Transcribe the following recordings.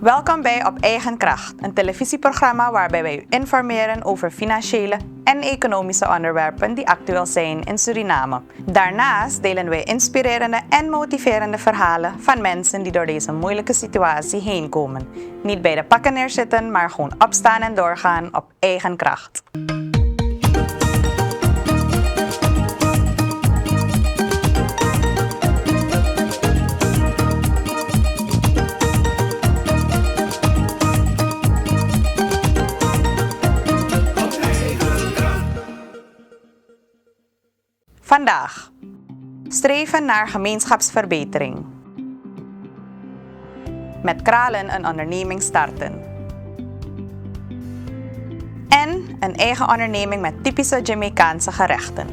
Welkom bij Op Eigen Kracht, een televisieprogramma waarbij wij u informeren over financiële en economische onderwerpen die actueel zijn in Suriname. Daarnaast delen wij inspirerende en motiverende verhalen van mensen die door deze moeilijke situatie heen komen. Niet bij de pakken neerzitten, maar gewoon opstaan en doorgaan op eigen kracht. Vandaag. Streven naar gemeenschapsverbetering. Met kralen een onderneming starten. En een eigen onderneming met typische Jamaicaanse gerechten.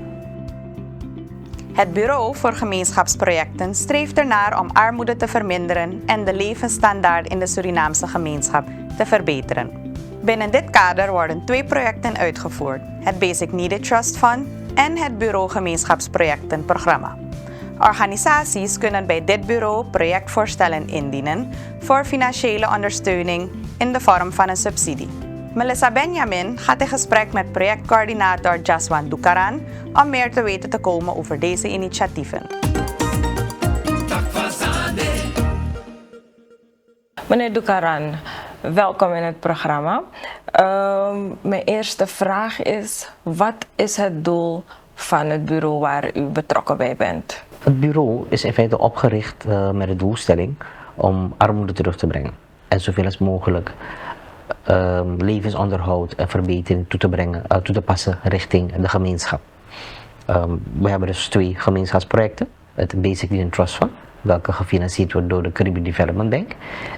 Het Bureau voor Gemeenschapsprojecten streeft ernaar om armoede te verminderen en de levensstandaard in de Surinaamse gemeenschap te verbeteren. Binnen dit kader worden 2 projecten uitgevoerd: het Basic Needed Trust Fund en het Bureau Gemeenschapsprojecten Programma. Organisaties kunnen bij dit bureau projectvoorstellen indienen voor financiële ondersteuning in de vorm van een subsidie. Melissa Benjamin gaat in gesprek met projectcoördinator Jaswan Dukaran om meer te weten te komen over deze initiatieven. Meneer Dukaran, welkom in het programma. Mijn eerste vraag is: wat is het doel van het bureau waar u betrokken bij bent? Het bureau is in feite opgericht met de doelstelling om armoede terug te brengen en zoveel als mogelijk levensonderhoud en verbetering toe te passen richting de gemeenschap. We hebben dus 2 gemeenschapsprojecten: het Basic Needed Trust Fund, welke gefinancierd wordt door de Caribbean Development Bank,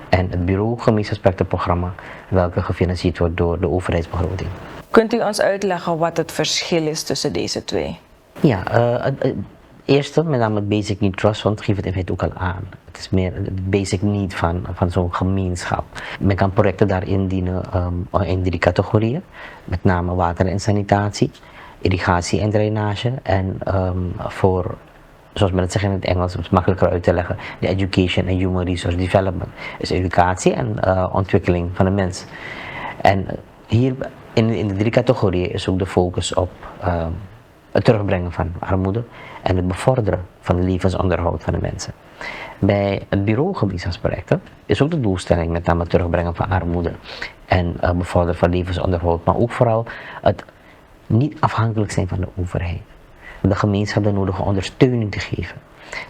en het Bureau Gemeenschapsprojecten Programma, welke gefinancierd wordt door de overheidsbegroting. Kunt u ons uitleggen wat het verschil is tussen deze 2? Ja, het eerste, met name het Basic Need Trust Fund, geeft het in feite ook al aan. Het is meer het basic need van zo'n gemeenschap. Men kan projecten daarin dienen in 3 categorieën, met name water en sanitatie, irrigatie en drainage en voor, zoals men het zegt in het Engels, het is makkelijker uit te leggen, de education en human resource development. Dus educatie en ontwikkeling van de mens. En hier in de 3 categorieën is ook de focus op het terugbrengen van armoede en het bevorderen van het levensonderhoud van de mensen. Bij het Bureau Gemeenschapsprojecten is ook de doelstelling met name het terugbrengen van armoede en bevorderen van levensonderhoud, maar ook vooral het niet afhankelijk zijn van de overheid. De gemeenschap de nodige ondersteuning te geven.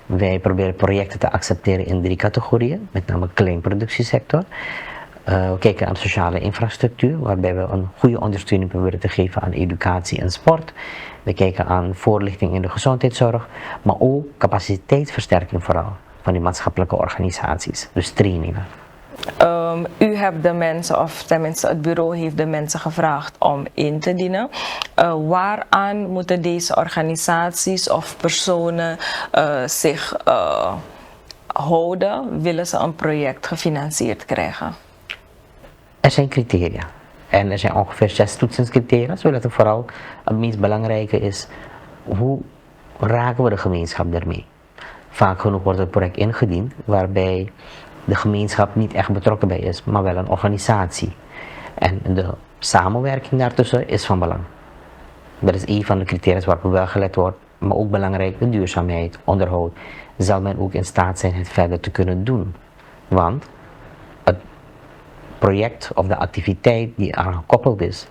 Wij proberen projecten te accepteren in 3 categorieën, met name kleinproductiesector. We kijken aan sociale infrastructuur, waarbij we een goede ondersteuning proberen te geven aan educatie en sport. We kijken aan voorlichting in de gezondheidszorg, maar ook capaciteitsversterking vooral van die maatschappelijke organisaties, dus trainingen. U hebt de mensen, of tenminste het bureau heeft de mensen gevraagd om in te dienen. Waaraan moeten deze organisaties of personen zich houden, willen ze een project gefinancierd krijgen? Er zijn criteria. En er zijn ongeveer 6 toetsingscriteria, zodat het vooral het meest belangrijke is: hoe raken we de gemeenschap daarmee? Vaak genoeg wordt het project ingediend waarbij de gemeenschap niet echt betrokken bij is, maar wel een organisatie. En de samenwerking daartussen is van belang. Dat is een van de criteria waarop wel gelet wordt, maar ook belangrijk de duurzaamheid, onderhoud. Zal men ook in staat zijn het verder te kunnen doen? Want het project of de activiteit die aan gekoppeld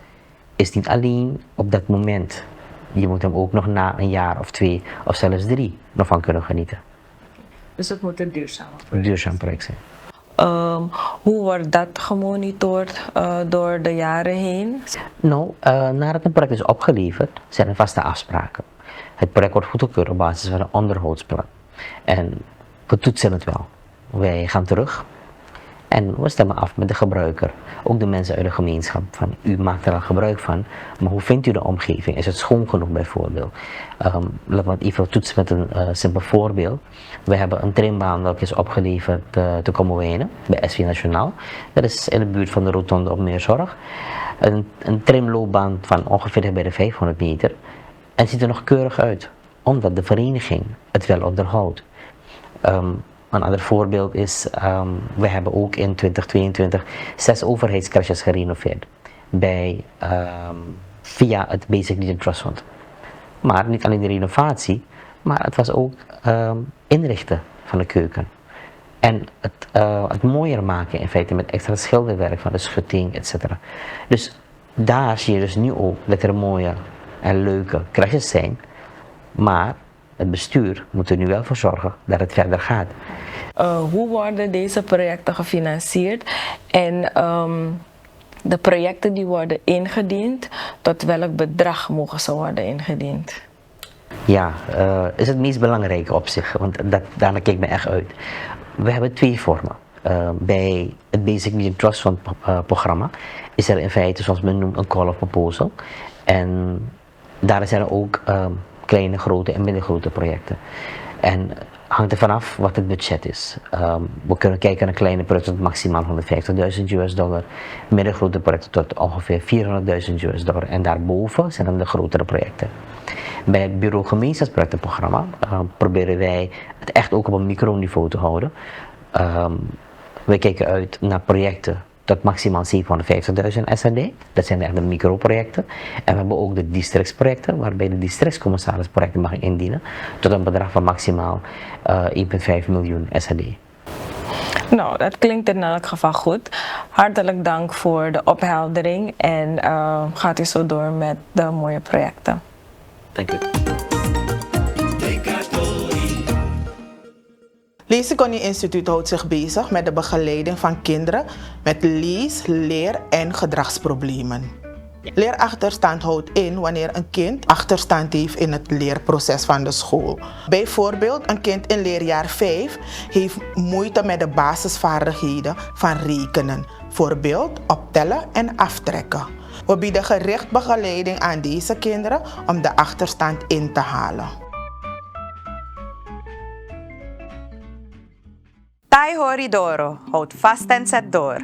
is niet alleen op dat moment. Je moet hem ook nog na een jaar of 2 of zelfs 3 nog van kunnen genieten. Dus het moet een duurzaam project zijn. Hoe wordt dat gemonitord door de jaren heen? Nou, nadat een project is opgeleverd, zijn er vaste afspraken. Het project wordt goedgekeurd op basis van een onderhoudsplan. En we toetsen het wel. Wij gaan terug en we stemmen af met de gebruiker. Ook de mensen uit de gemeenschap. Van, u maakt er al gebruik van, maar hoe vindt u de omgeving? Is het schoon genoeg bijvoorbeeld? Laten we het even toetsen met een simpel voorbeeld. We hebben een trimbaan dat is opgeleverd te Kommerwijnen bij SV Nationaal. Dat is in de buurt van de rotonde op Meerzorg. Een trimloopbaan van ongeveer bij de 500 meter. En het ziet er nog keurig uit, omdat de vereniging het wel onderhoudt. Een ander voorbeeld is, we hebben ook in 2022 6 overheidscrèches gerenoveerd via het Basic Need Trust Fund. Maar niet alleen de renovatie, maar het was ook inrichten van de keuken. En het mooier maken in feite met extra schilderwerk van de schutting, etc. Dus daar zie je dus nu ook dat er mooie en leuke crèches zijn, maar het bestuur moet er nu wel voor zorgen dat het verder gaat. Hoe worden deze projecten gefinancierd en de projecten die worden ingediend, tot welk bedrag mogen ze worden ingediend? Ja, is het meest belangrijke op zich, want daarna kijk ik me echt uit. We hebben 2 vormen. Bij het Basic Need Trust Fund programma is er in feite, zoals men noemt, een call of proposal. En daar zijn er ook kleine, grote en middelgrote projecten. En hangt er vanaf wat het budget is. We kunnen kijken naar kleine projecten tot maximaal $150,000, middelgrote projecten tot ongeveer $400,000 en daarboven zijn dan de grotere projecten. Bij het Bureau Gemeenschapsprojecten Programma proberen wij het echt ook op een microniveau te houden. Wij kijken uit naar projecten tot maximaal $750,000 SRD. Dat zijn echt de microprojecten. En we hebben ook de districtsprojecten, waarbij de districtscommissaris projecten mag indienen tot een bedrag van maximaal 1,5 miljoen SRD. Nou, dat klinkt in elk geval goed. Hartelijk dank voor de opheldering en gaat u zo door met de mooie projecten. Dank u. Lees-Economie Instituut houdt zich bezig met de begeleiding van kinderen met lees-, leer- en gedragsproblemen. Leerachterstand houdt in wanneer een kind achterstand heeft in het leerproces van de school. Bijvoorbeeld, een kind in leerjaar 5 heeft moeite met de basisvaardigheden van rekenen, voorbeeld optellen en aftrekken. We bieden gericht begeleiding aan deze kinderen om de achterstand in te halen. Tai Horidoro, houd vast en zet door.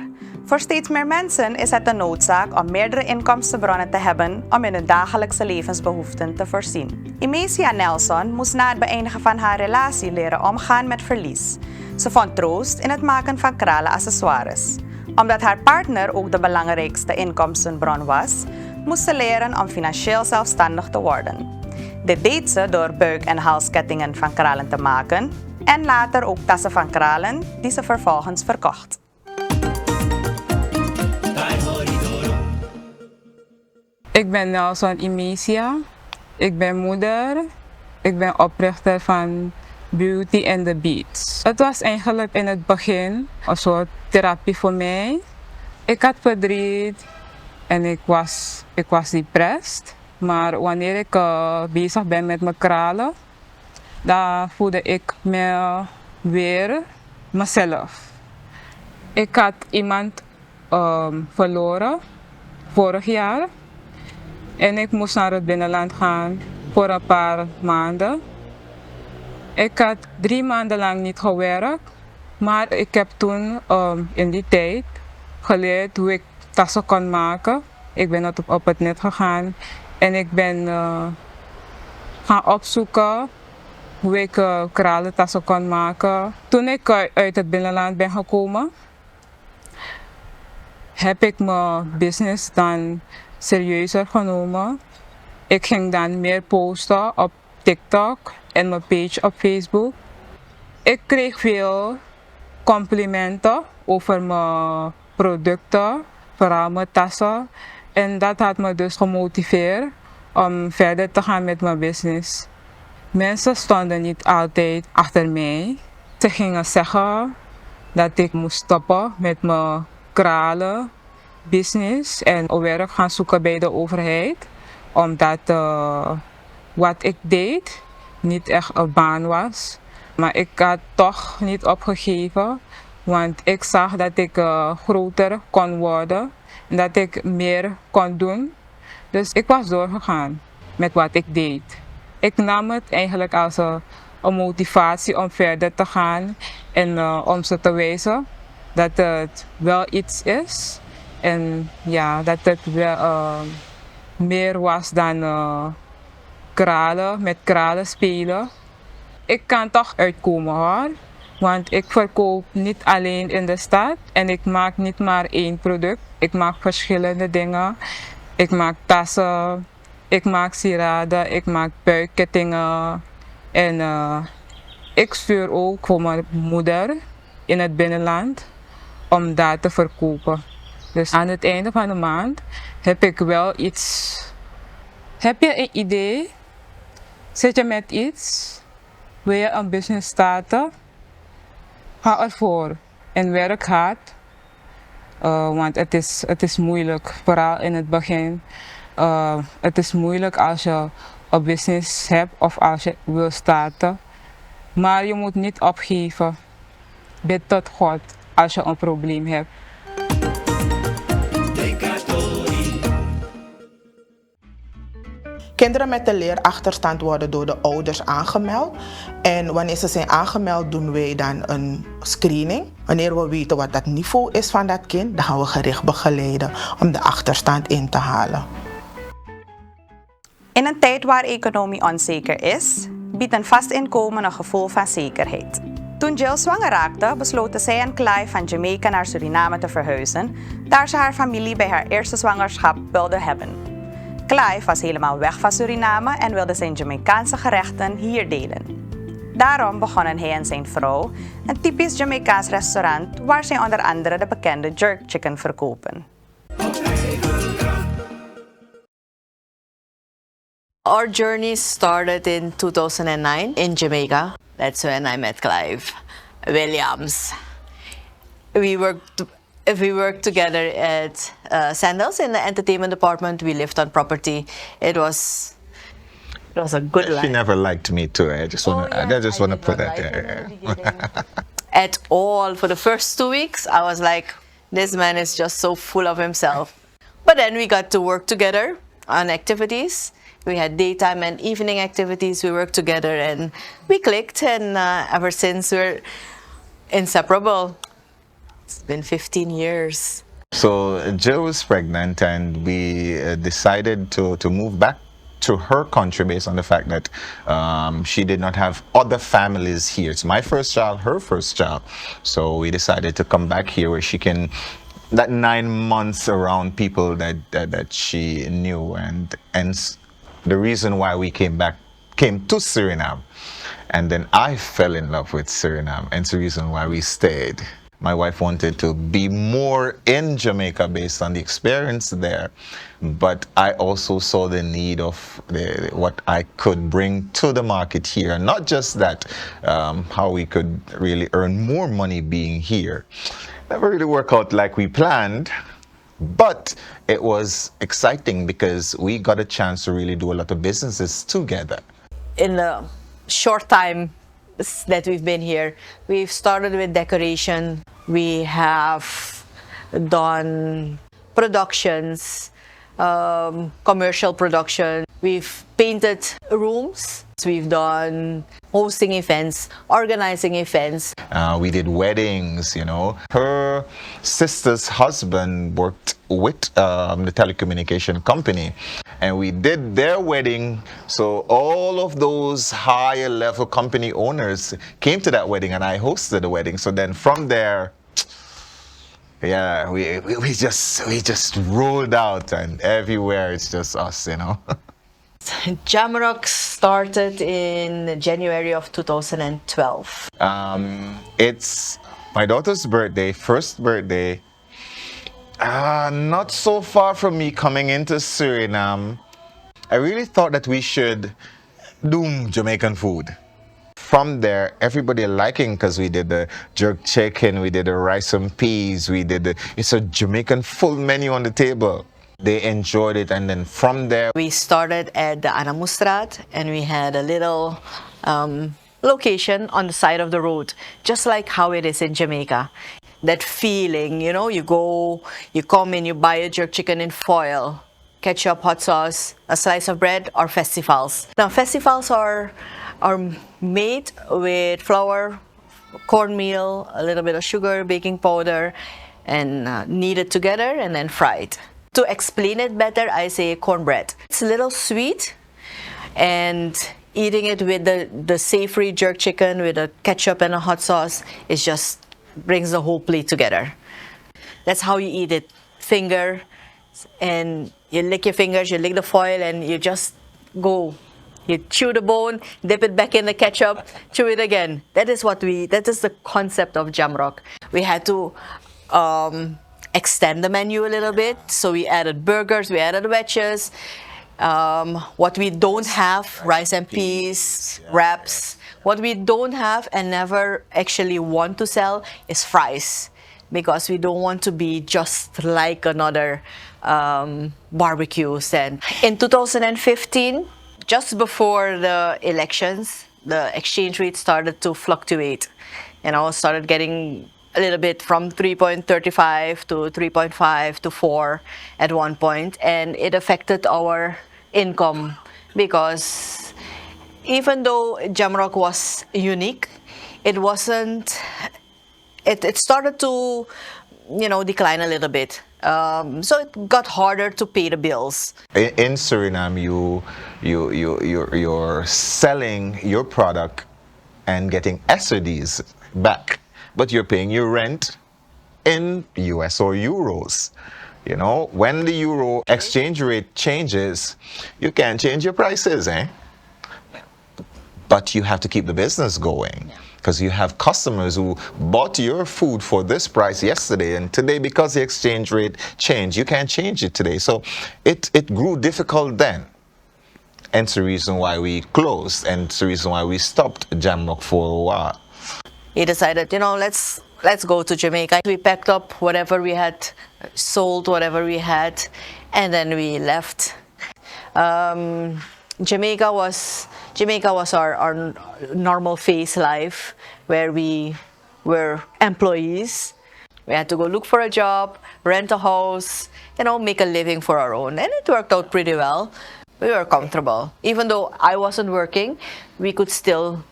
Voor steeds meer mensen is het een noodzaak om meerdere inkomstenbronnen te hebben om in hun dagelijkse levensbehoeften te voorzien. Imecia Nelson moest na het beëindigen van haar relatie leren omgaan met verlies. Ze vond troost in het maken van kralen accessoires. Omdat haar partner ook de belangrijkste inkomstenbron was, moest ze leren om financieel zelfstandig te worden. Dit deed ze door buik- en halskettingen van kralen te maken en later ook tassen van kralen die ze vervolgens verkocht. Ik ben Nelson Imecia. Ik ben moeder. Ik ben oprichter van Beauty and the Beats. Het was eigenlijk in het begin een soort therapie voor mij. Ik had verdriet en ik was depressed. Maar wanneer ik bezig ben met mijn kralen, dan voelde ik me weer mezelf. Ik had iemand verloren vorig jaar en ik moest naar het binnenland gaan voor een paar maanden. Ik had 3 maanden lang niet gewerkt, maar ik heb toen in die tijd geleerd hoe ik tassen kon maken. Ik ben op het net gegaan en ik ben gaan opzoeken hoe ik kralentassen kon maken. Toen ik uit het binnenland ben gekomen, heb ik mijn business dan serieuzer genomen. Ik ging dan meer posten op TikTok en mijn page op Facebook. Ik kreeg veel complimenten over mijn producten, vooral mijn tassen. En dat had me dus gemotiveerd om verder te gaan met mijn business. Mensen stonden niet altijd achter mij. Ze gingen zeggen dat ik moest stoppen met mijn kralen business en werk gaan zoeken bij de overheid. Omdat wat ik deed niet echt een baan was. Maar ik had toch niet opgegeven, want ik zag dat ik groter kon worden en dat ik meer kon doen. Dus ik was doorgegaan met wat ik deed. Ik nam het eigenlijk als een motivatie om verder te gaan en om ze te wijzen dat het wel iets is. En ja, dat het wel meer was dan kralen, met kralen spelen. Ik kan toch uitkomen hoor, Want ik verkoop niet alleen in de stad en ik maak niet maar één product. Ik maak verschillende dingen. Ik maak tassen, ik maak sieraden, ik maak buikkettingen. En ik stuur ook voor mijn moeder in het binnenland om daar te verkopen. Dus aan het einde van de maand heb ik wel iets. Heb je een idee? Zit je met iets? Wil je een business starten? Ga ervoor en werk hard. Want het is moeilijk, vooral in het begin. Het is moeilijk als je een business hebt of als je wil starten. Maar je moet niet opgeven. Bid tot God als je een probleem hebt. Kinderen met een leerachterstand worden door de ouders aangemeld. En wanneer ze zijn aangemeld, doen wij dan een screening. Wanneer we weten wat dat niveau is van dat kind, dan gaan we gericht begeleiden om de achterstand in te halen. In een tijd waar economie onzeker is, biedt een vast inkomen een gevoel van zekerheid. Toen Jill zwanger raakte, besloten zij en Clive van Jamaica naar Suriname te verhuizen, daar ze haar familie bij haar eerste zwangerschap wilde hebben. Clive was helemaal weg van Suriname en wilde zijn Jamaicaanse gerechten hier delen. Daarom begonnen hij en zijn vrouw een typisch Jamaicaans restaurant waar zij onder andere de bekende jerk chicken verkopen. Our journey started in 2009 in Jamaica. That's when I met Clive Williams. We worked together at Sandals in the entertainment department. We lived on property. It was a good life. She never liked me too. I just want to put that there. At all. For the first 2 weeks, I was like, this man is just so full of himself. But then we got to work together on activities. We had daytime and evening activities. We worked together and we clicked. And ever since, we're inseparable. It's been 15 years. So Jill was pregnant and we decided to move back to her country based on the fact that she did not have other families here. It's my first child, her first child. So we decided to come back here where she can, that 9 months around people that she knew. And the reason why we came to Suriname. And then I fell in love with Suriname, and it's the reason why we stayed. My wife wanted to be more in Jamaica based on the experience there, but I also saw the need of what I could bring to the market here. Not just that, how we could really earn more money being here. Never really worked out like we planned, but it was exciting because we got a chance to really do a lot of businesses together. In the short time that we've been here, we've started with decoration. We have done productions, commercial production. We've painted rooms. We've done hosting events, organizing events. We did weddings, you know. Her sister's husband worked with the telecommunication company, and we did their wedding. So all of those higher level company owners came to that wedding, and I hosted the wedding. So then from there, yeah, we just rolled out, and everywhere it's just us, you know. Jamrock started in January of 2012. It's my daughter's birthday, first birthday. Not so far from me coming into Suriname. I really thought that we should do Jamaican food. From there, everybody liking, because we did the jerk chicken, we did the rice and peas, it's a Jamaican full menu on the table. They enjoyed it, and then from there we started at the Anamustraat, and we had a little location on the side of the road, just like how it is in Jamaica. That feeling, you know, you come in, you buy a jerk chicken in foil, ketchup, hot sauce, a slice of bread, or festivals. Now festivals are made with flour, cornmeal, a little bit of sugar, baking powder, and kneaded together and then fried. To explain it better, I say cornbread. It's a little sweet, and eating it with the savory jerk chicken with a ketchup and a hot sauce, it just brings the whole plate together. That's how you eat it. Finger, and you lick your fingers, you lick the foil, and you just go. You chew the bone, dip it back in the ketchup, chew it again. That is the concept of Jamrock. We had to extend the menu a little bit, so we added burgers, we added wedges. What we don't have, rice and peas, wraps. What we don't have and never actually want to sell is fries, because we don't want to be just like another barbecue stand. In 2015, just before the elections, the exchange rate started to fluctuate. Started getting a little bit from 3.35 to 3.5 to 4 at one point, and it affected our income, because even though Jamrock was unique, it wasn't. It started to, decline a little bit. So it got harder to pay the bills. In Suriname, you're selling your product and getting SODs back, but you're paying your rent in US or euros. When the euro exchange rate changes, you can't change your prices, But you have to keep the business going, because you have customers who bought your food for this price yesterday, and today, because the exchange rate changed, you can't change it today. So it grew difficult then. And it's the reason why we closed, and it's the reason why we stopped Jamrock for a while. We decided, let's go to Jamaica. We packed up whatever we had sold, whatever we had, and then we left. Jamaica was our normal phase life, where we were employees. We had to go look for a job, rent a house, make a living for our own. And it worked out pretty well. We were comfortable. Even though I wasn't working, we could still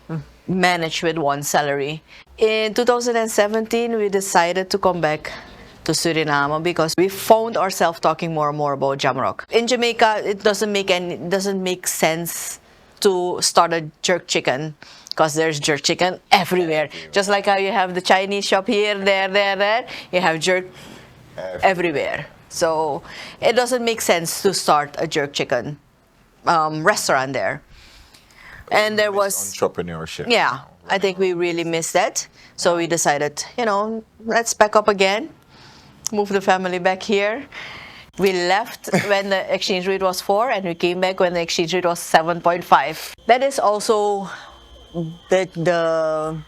manage with one salary. In 2017, we decided to come back to Suriname, because we found ourselves talking more and more about Jamrock. In Jamaica, it doesn't make sense to start a jerk chicken, because there's jerk chicken everywhere. Just like how you have the Chinese shop here, there, you have jerk everywhere. So it doesn't make sense to start a jerk chicken restaurant there. And there was entrepreneurship. Yeah, I think we really missed that. So we decided, let's pack up again, move the family back here. We left when the exchange rate was 4, and we came back when the exchange rate was 7.5. That is also the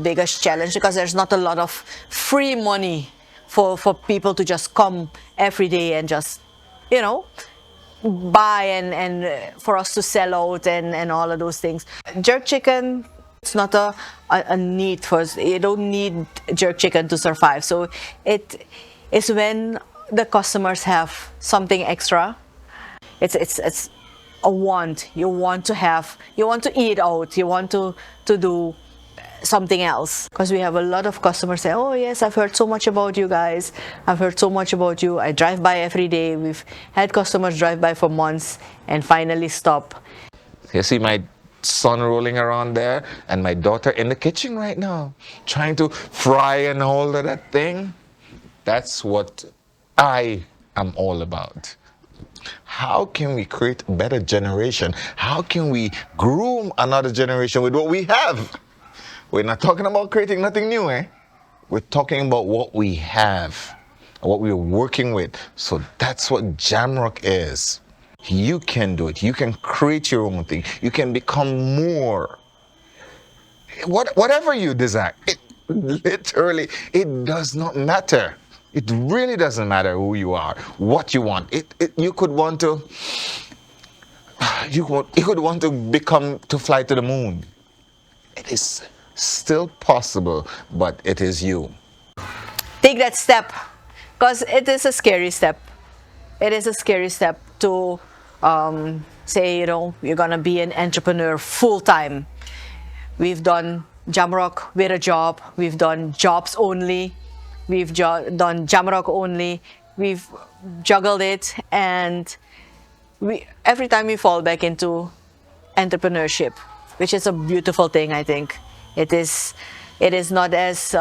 biggest challenge, because there's not a lot of free money for people to just come every day and just, buy and for us to sell out and all of those things. Jerk chicken, it's not a need for us. You don't need jerk chicken to survive. So it is when the customers have something extra. It's a want. You want to eat out. You want to do something else. Because we have a lot of customers say, oh yes, I've heard so much about you guys. I've heard so much about you. I drive by every day. We've had customers drive by for months and finally stop. You see my son rolling around there, and my daughter in the kitchen right now, trying to fry and hold of that thing. That's what I am all about. How can we create a better generation? How can we groom another generation with what we have? We're not talking about creating nothing new, We're talking about what we have, what we're working with. So that's what Jamrock is. You can do it. You can create your own thing. You can become more. Whatever you desire, it does not matter. It really doesn't matter who you are, what you want. You could want to fly to the moon. It is still possible, but it is you. Take that step, because it is a scary step. It is a scary step to say, you're gonna be an entrepreneur full time. We've done Jamrock with a job. We've done jobs only. We've done Jamrock only. We've juggled it, and every time we fall back into entrepreneurship, which is a beautiful thing, I think. It is not as,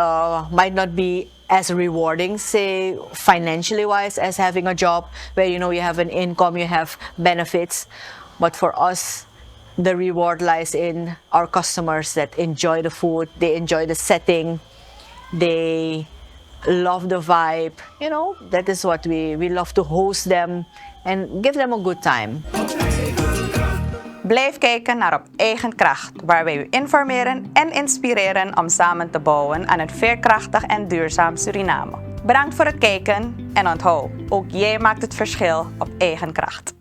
might not be as rewarding, say, financially wise, as having a job where, you know, you have an income, you have benefits. But for us, the reward lies in our customers that enjoy the food, they enjoy the setting, they love the vibe. You know, that is what we love to host them and give them a good time. Blijf kijken naar Op Eigen Kracht, waar wij u informeren en inspireren om samen te bouwen aan een veerkrachtig en duurzaam Suriname. Bedankt voor het kijken en onthoud, ook jij maakt het verschil op eigen kracht.